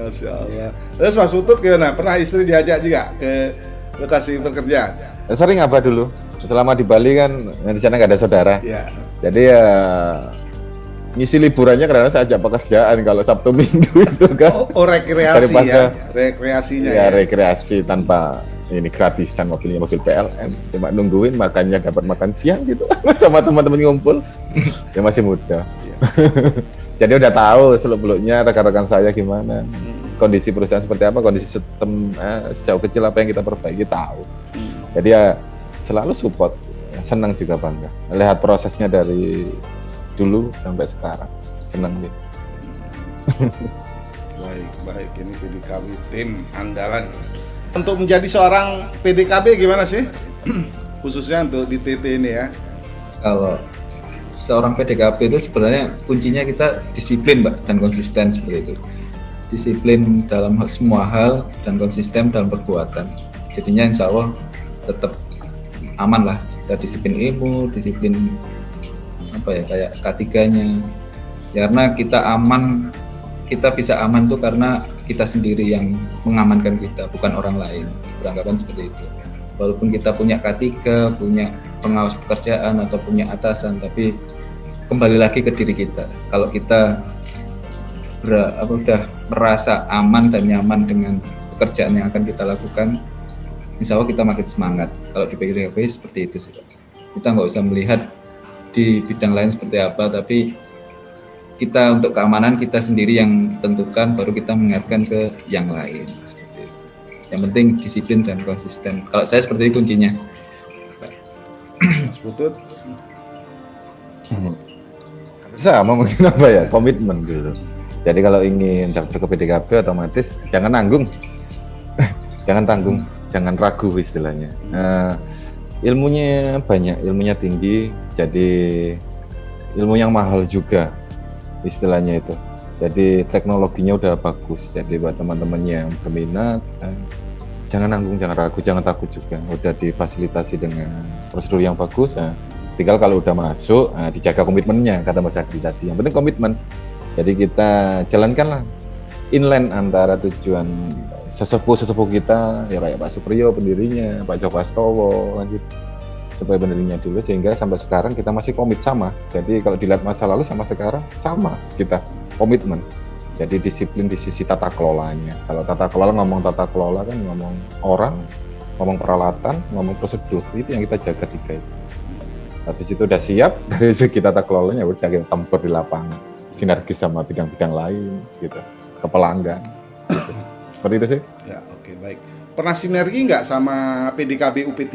Masya Allah. Terus Mas Putut gimana? Pernah istri diajak juga ke lokasi pekerjaan? Sering apa dulu? Selama di Bali kan di sana nggak ada saudara. Ya. Jadi ya ngisi liburannya karena saya ajak pekerjaan kalau Sabtu Minggu itu kan. Oh rekreasi daripada, ya, rekreasinya ya. Rekreasi tanpa ini gratisan mobil PLN, cuma nungguin makannya dapat makan siang gitu sama teman-teman ngumpul. Ya masih muda. Ya. Jadi udah tahu seluk-beluknya rekan-rekan saya gimana, kondisi perusahaan seperti apa, kondisi sistem sejauh kecil apa yang kita perbaiki tahu. Jadi ya selalu support, senang juga bangga lihat prosesnya dari dulu sampai sekarang, senang gitu. Baik, ini PDKB tim andalan. Untuk menjadi seorang PDKB gimana sih? Khususnya untuk di TT ini ya. Kalau seorang PDKB itu sebenarnya kuncinya kita disiplin Mbak, dan konsisten seperti itu. Disiplin dalam semua hal dan konsisten dalam perbuatan. Jadinya insya Allah tetap aman lah. Kita disiplin ilmu, disiplin apa ya kayak K3-nya. Karena kita aman kita bisa aman tuh karena kita sendiri yang mengamankan kita, bukan orang lain. Beranggapan seperti itu. Walaupun kita punya K3, punya pengawas pekerjaan atau punya atasan, tapi kembali lagi ke diri kita. Kalau kita udah merasa aman dan nyaman dengan pekerjaan yang akan kita lakukan, insya Allah kita makin semangat. Kalau di PDKP seperti itu sih, Pak. Kita nggak usah melihat di bidang lain seperti apa, tapi kita untuk keamanan kita sendiri yang tentukan, baru kita mengingatkan ke yang lain. Seperti itu. Yang penting disiplin dan konsisten. Kalau saya seperti itu kuncinya. Mas Putut. Sama mungkin apa ya, komitmen gitu. Jadi kalau ingin daftar ke PDKP otomatis jangan nanggung, jangan tanggung, jangan ragu istilahnya. Ilmunya banyak, ilmunya tinggi, jadi ilmu yang mahal juga istilahnya itu. Jadi teknologinya udah bagus, jadi buat teman-teman yang berminat, jangan nanggung, jangan ragu, jangan takut juga. Udah difasilitasi dengan prosedur yang bagus. Tinggal kalau udah masuk, dijaga komitmennya, kata Mas Adi tadi. Yang penting komitmen. Jadi kita jalankanlah inline antara tujuan sesepuh kita, ya kayak Pak Supriyo pendirinya, Pak Joko Astowo, lanjut supaya pendirinya dulu, sehingga sampai sekarang kita masih komit sama. Jadi kalau dilihat masa lalu sama sekarang sama kita komitmen. Jadi disiplin di sisi tata kelolanya. Kalau tata kelola, ngomong tata kelola kan ngomong orang, ngomong peralatan, ngomong prosedur, itu yang kita jaga tiga itu. Habis itu udah siap, dari segi tata kelolanya udah kita tempur di lapangan, sinergis sama bidang-bidang lain gitu, ke pelanggan gitu. Seperti itu sih. Ya, oke, baik. Pernah sinergi nggak sama PDKB UP3?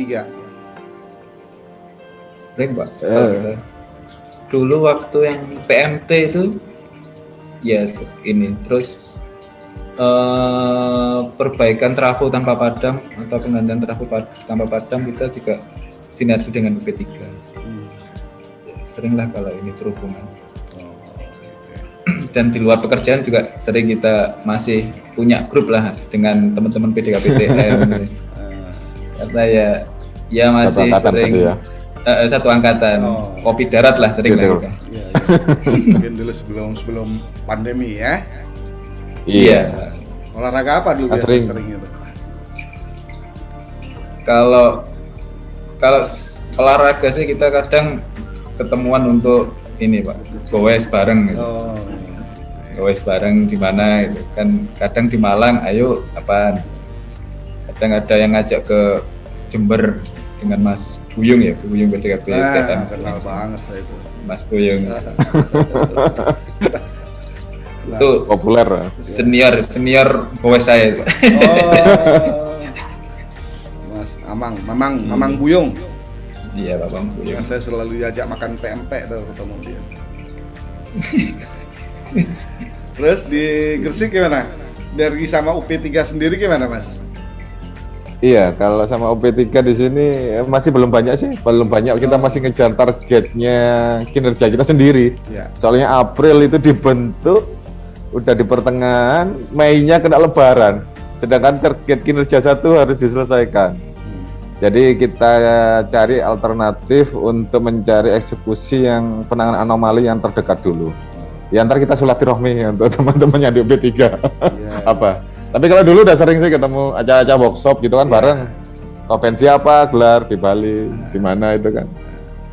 Sering, Pak. Dulu waktu yang PMT itu ya ini, terus perbaikan trafo tanpa padam atau penggantian trafo tanpa padam kita juga sinergi dengan UP3. Seringlah kalau ini berhubungan. Dan di luar pekerjaan juga sering kita masih punya grup lah dengan teman-teman PDKPTN. Karena ya masih sering ya. Satu angkatan. Kopi darat lah sering lah kita. Ya. Mungkin dulu sebelum pandemi ya. Iya. Olahraga apa dulu biasa sering itu? Kalau olahraga sih kita kadang ketemuan untuk ini, Pak, goes bareng gitu. Goes bareng di mana gitu. Kan kadang di Malang, ayo apaan. Kadang ada yang ngajak ke Jember dengan Mas Buyung ya, Buyung PDKP. Kenal banget saya itu. Mas Buyung. Itu populer. Senior goes saya itu. Mas Mamang Buyung. Iya, Pak Buyung. Saya selalu diajak makan PMP tuh ketemu dia. Terus di Gresik gimana? Sinergi sama UP3 sendiri gimana, Mas? Iya, kalau sama UP3 di sini masih belum banyak sih, kita masih ngejar targetnya kinerja kita sendiri. Ya. Soalnya April itu dibentuk, udah di pertengahan, Mei-nya kena Lebaran, sedangkan target kinerja 1 harus diselesaikan. Jadi kita cari alternatif untuk mencari eksekusi yang penanganan anomali yang terdekat dulu. Ya ntar kita silaturahmi untuk teman-temannya di UP3. Apa? Tapi kalau dulu udah sering sih ketemu acara-acara workshop gitu kan bareng. Konvensi apa gelar di Bali, di mana itu kan.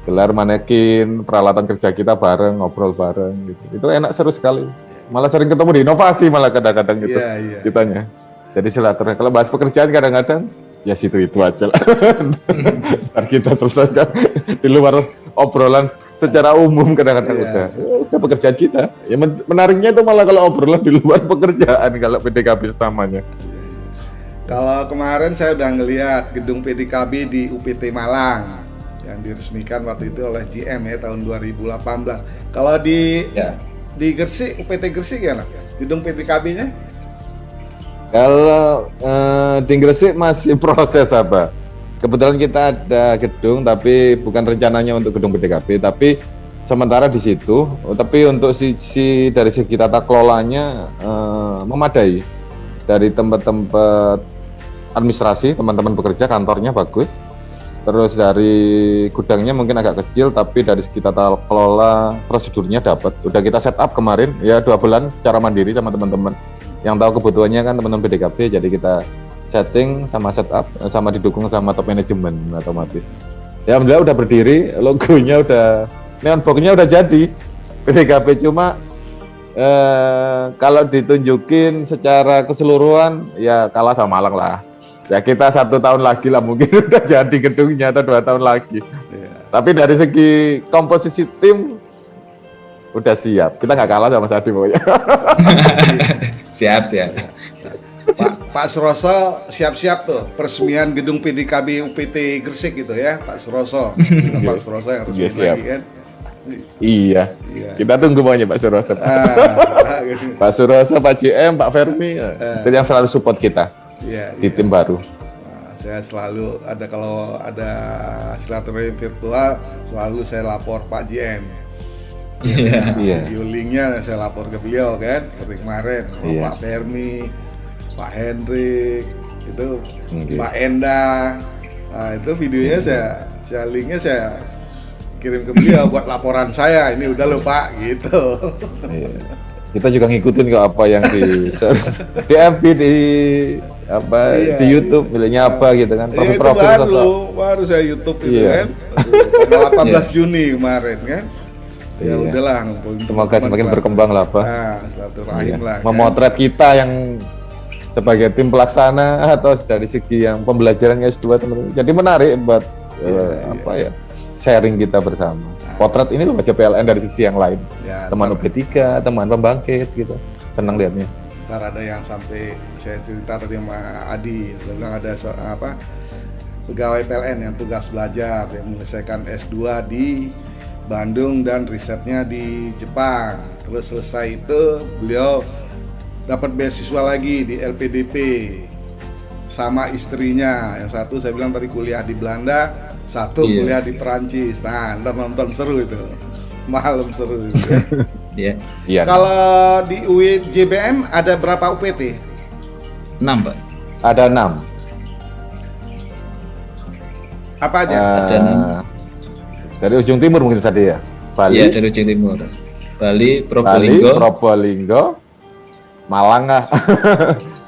Gelar manekin, peralatan kerja kita bareng, ngobrol bareng gitu. Itu enak, seru sekali. Malah sering ketemu di inovasi malah kadang-kadang gitu kitanya. Jadi silaturahmi. Kalau bahas pekerjaan kadang-kadang ya situ-itu aja lah. Ntar kita selesaikan di luar obrolan secara umum kadang-kadang udah pekerjaan kita. Ya menariknya itu malah kalau obrolan di luar pekerjaan kalau PDKB sesamanya. Kalau kemarin saya udah ngelihat gedung PDKB di UPT Malang yang diresmikan waktu itu oleh GM ya tahun 2018. Kalau di Gresik, UPT Gresik gimana? Gedung PDKB-nya? Kalau di Gresik masih proses apa? Kebetulan kita ada gedung tapi bukan rencananya untuk gedung PDKB, tapi sementara di situ. Tapi untuk sisi dari segi tata kelolanya memadai. Dari tempat-tempat administrasi, teman-teman bekerja, kantornya bagus. Terus dari gudangnya mungkin agak kecil, tapi dari segi tata kelola prosedurnya dapat. Udah kita set up kemarin ya 2 bulan secara mandiri sama teman-teman. Yang tahu kebutuhannya kan teman-teman BDKB, jadi kita setting sama setup sama didukung sama top manajemen otomatis. Ya alhamdulillah udah berdiri, logonya udah, neon box-nya udah jadi. BDKB cuma kalau ditunjukin secara keseluruhan ya kalah sama Malang lah. Ya kita 1 tahun lagi lah mungkin udah jadi gedungnya atau 2 tahun lagi. Tapi dari segi komposisi tim udah siap. Kita nggak kalah sama Sadi pokoknya. Siap. Pak Suroso siap-siap tuh peresmian gedung PDKB UPT Gresik gitu ya, Pak Suroso. Pak Suroso yang resmi siap. lagi kan. Iya. Kita tunggu pokoknya Pak Suroso. Pak Suroso, Pak JM, Pak Fermi, itu yang selalu support kita di tim baru. Nah, saya selalu ada, kalau ada silaturahmi virtual selalu saya lapor Pak JM. Iya. Linknya saya lapor ke beliau kan, seperti kemarin Pak Fermi, Pak Hendrik, itu Pak Enda. Nah, itu videonya saya linknya saya kirim ke beliau buat laporan saya. Ini udah loh Pak gitu. Iya. Kita juga ngikutin kok apa yang di di FB, di apa di YouTube milihnya apa gitu kan. Itu baru saya YouTube itu kan. Tanggal 18 Juni kemarin kan. Ya udahlah, semoga semakin berkembang lah Pak. Nah, silaturahim lah. Memotret kita yang sebagai tim pelaksana atau dari segi yang pembelajaran S2 teman-teman. Jadi menarik buat sharing kita bersama. Potret ini loh baca PLN dari sisi yang lain. Teman UP3, teman pembangkit gitu. Senang lihatnya. Ntar ada yang sampai saya cerita tadi sama Adi, bilang ada pegawai PLN yang tugas belajar yang menyelesaikan S2 di Bandung dan risetnya di Jepang. Terus selesai itu beliau dapat beasiswa lagi di LPDP sama istrinya. Yang satu saya bilang tadi kuliah di Belanda, satu kuliah di Perancis. Nah, ntar nonton seru itu, malam seru itu. Iya. Kalau di UI JBM ada berapa UPT? 6 Pak. Ada 6. Apa aja? Ada 6. Dari ujung timur mungkin tadi ya. Bali. Iya, dari ujung timur. Bali, Probolinggo, Malang,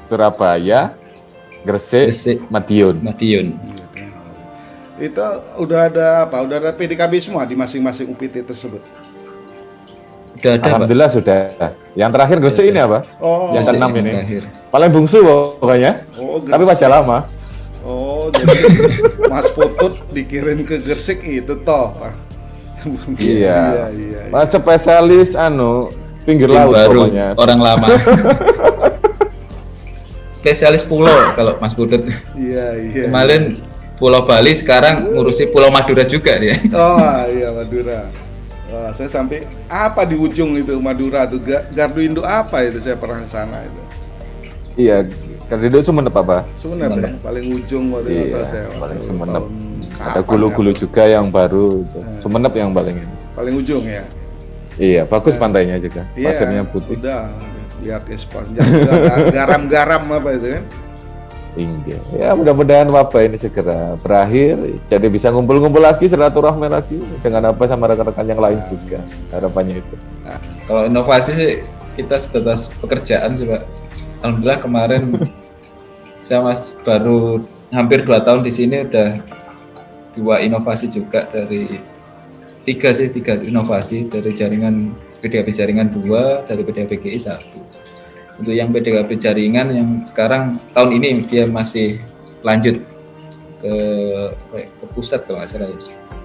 Surabaya, Gresik, Madiun. Itu udah ada apa? Udah ada PDKB semua di masing-masing UPT tersebut. Udah ada, alhamdulillah Pak. Sudah. Yang terakhir Gresik ini apa? Yang ke-6 ini. Terakhir. Paling bungsu pokoknya. Tapi wajah lama. Jadi Mas Putut dikirim ke Gresik itu toh, Pak. Iya. Mas spesialis pinggir laut baru, pokoknya. Orang lama. Spesialis pulau kalau Mas Putut. Iya. Kemarin Pulau Bali, sekarang ngurusi Pulau Madura juga dia. Oh iya, Madura. Wah, saya sampai apa di ujung itu Madura tuh, Gardu Induk apa itu, saya pernah ke sana itu. Iya, Gardu Induk Sumenep apa? Sumenep ya, paling ujung waktu itu saya. Paling Sumenep. Ada gulu-gulu juga yang baru itu. Sumenep yang paling ini. Paling ujung ya. Iya, bagus pantainya juga. Pasirnya putih. Udah, lihat sepanjang garam-garam apa itu kan. Iya. Ya mudah-mudahan wabah ini segera berakhir, jadi bisa ngumpul-ngumpul lagi, silaturahmi lagi dengan apa sama rekan-rekan yang lain juga. Harapannya itu. Nah, kalau inovasi sih kita sebatas pekerjaan sih Pak. Alhamdulillah kemarin saya baru hampir 2 tahun di sini udah 2 inovasi juga, dari 3 inovasi, dari jaringan PDKB jaringan 2, dari PDKB GI 1. Untuk yang PDKB jaringan yang sekarang tahun ini dia masih lanjut ke pusat kalau nggak salah ya.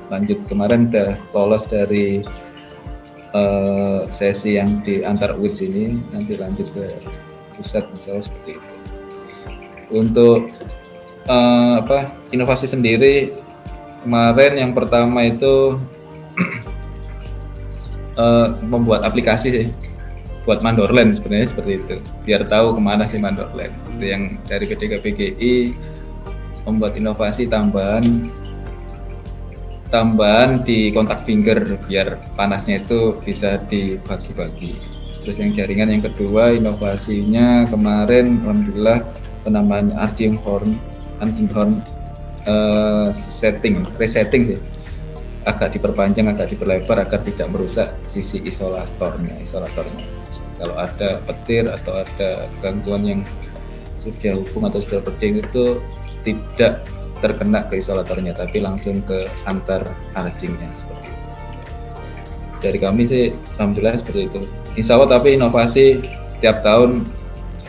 Lanjut kemarin udah lolos dari sesi yang di antar UIT ini, nanti lanjut ke pusat misalnya seperti itu. Untuk inovasi sendiri kemarin yang pertama itu membuat aplikasi sih buat Mandorland, sebenarnya seperti itu, biar tahu kemana sih Mandorland. Itu yang dari PDKB GI membuat inovasi tambahan di kontak finger biar panasnya itu bisa dibagi-bagi. Terus yang jaringan yang kedua inovasinya kemarin alhamdulillah penambahan arching horn resetting sih, agak diperpanjang, agak diperlebar agar tidak merusak sisi isolatornya. Kalau ada petir atau ada gangguan yang sudah hubung atau sudah berjing itu tidak terkena ke isolatornya, tapi langsung ke antar arcingnya seperti itu. Dari kami sih alhamdulillah seperti itu. Insya Allah, tapi inovasi tiap tahun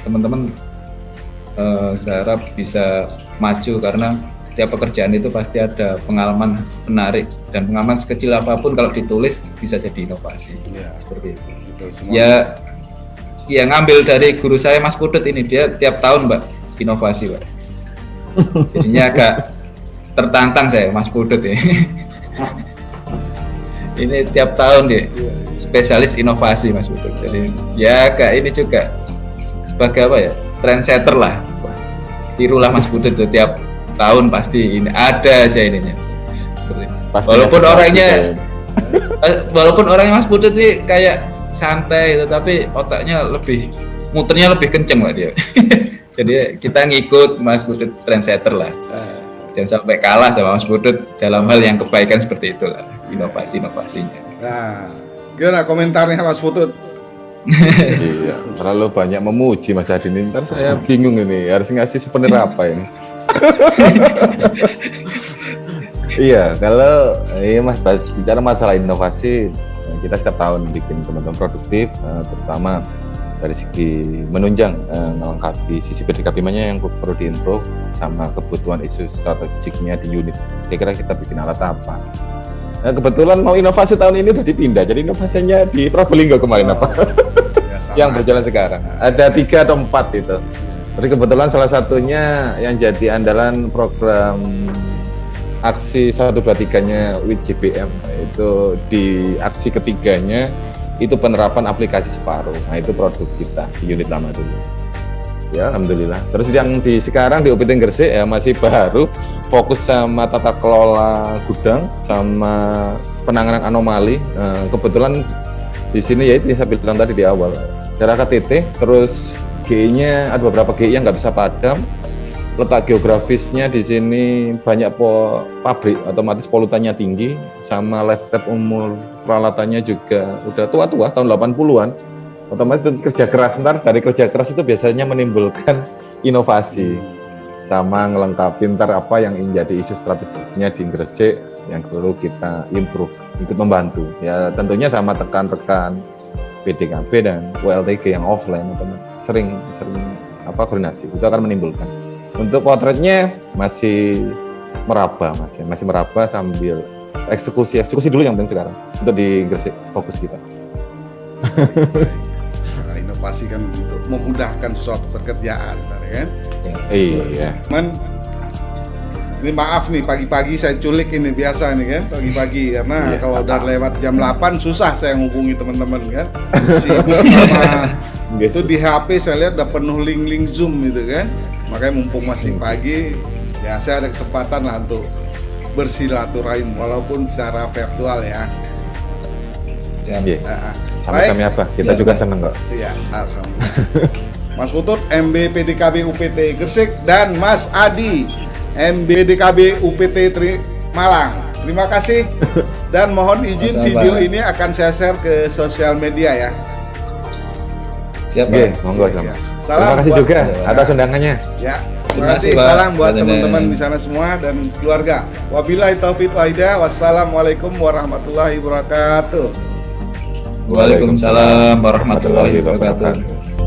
teman-teman saya harap bisa maju, karena tiap pekerjaan itu pasti ada pengalaman menarik, dan pengalaman sekecil apapun kalau ditulis bisa jadi inovasi. Ya. Seperti itu. Gitu, semua. Ya ngambil dari guru saya Mas Pudut ini, dia tiap tahun Mbak inovasi Mbak. Jadinya agak tertantang saya Mas Pudut ini. Ini tiap tahun dia spesialis inovasi Mas Pudut. Jadi ya kayak ini juga sebagai apa ya, trendsetter lah. Tirulah Mas Pudut tuh, tiap tahun pasti ini ada aja ininya. Seperti itu. Walaupun orangnya Mas Pudut ini kayak santai, tetapi otaknya muternya lebih kenceng lah dia. Jadi kita ngikut Mas Pudut, trendsetter lah. Jangan sampai kalah sama Mas Pudut dalam hal yang kebaikan seperti itulah, inovasinya. Nah, gimana komentarnya Mas Putut? Iya, terlalu banyak memuji Mas Adi ini. Ntar saya bingung ini, harus ngasih souvenir apa ini. Iya, kalau Mas bicara masalah inovasi, kita setiap tahun bikin teman-teman produktif, terutama dari segi menunjang melengkapi sisi PDKB-nya yang perlu diimprove sama kebutuhan isu strategiknya di unit. Kira-kira kita bikin alat apa? Nah, kebetulan mau inovasi tahun ini udah dipindah, jadi inovasinya di Probolinggo kemarin apa? Ya, yang berjalan sekarang. Ada 3 atau 4 itu. Tapi kebetulan salah satunya yang jadi andalan program aksi 123-nya with JBM, itu di aksi ketiganya itu penerapan aplikasi separuh. Nah, itu produk kita di unit lama dulu. Ya, alhamdulillah. Terus yang sekarang di UPT Gresik ya masih baru, fokus sama tata kelola gudang sama penanganan anomali. Kebetulan di sini ya itu yang saya bilang tadi di awal, cara KTT, terus GI-nya ada beberapa GI yang nggak bisa padam. Letak geografisnya di sini banyak pabrik, otomatis polutannya tinggi, sama lab umur peralatannya juga udah tua-tua, tahun 80-an. Otomatis itu kerja keras, ntar dari kerja keras itu biasanya menimbulkan inovasi, sama ngelengkapi ntar apa yang menjadi isu strategiknya di Gresik yang perlu kita improve, ikut membantu. Ya tentunya sama rekan-rekan PDKB dan WLTG yang offline, sering koordinasi, itu akan menimbulkan. Untuk potretnya masih meraba, masih meraba sambil eksekusi dulu yang penting sekarang untuk di Gresik fokus kita. Nah, inovasi kan untuk memudahkan suatu pekerjaan, kan? Iya. Ini maaf nih pagi-pagi saya culik ini biasa nih kan, pagi-pagi karena kalau udah lewat jam 8 susah saya ngubungi teman-teman kan. Itu di HP saya lihat udah penuh link Zoom gitu kan. Makanya mumpung masih pagi, ya saya ada kesempatan lah untuk bersilaturahim walaupun secara virtual ya. Sama-sama apa? Kita juga seneng kok. Iya, alhamdulillah. Mas Putut, MB PDKB UPT Gresik, dan Mas Adi, MB DKB UPT Malang. Terima kasih dan mohon izin video ini akan saya share ke sosial media ya. Siap, monggo sama. Salam terima kasih juga atas undangannya. Ya, terima kasih. Salam buat teman-teman di sana semua dan keluarga. Wabillahi taufiq wal hidayah. Wassalamualaikum warahmatullahi wabarakatuh. Waalaikumsalam warahmatullahi wabarakatuh.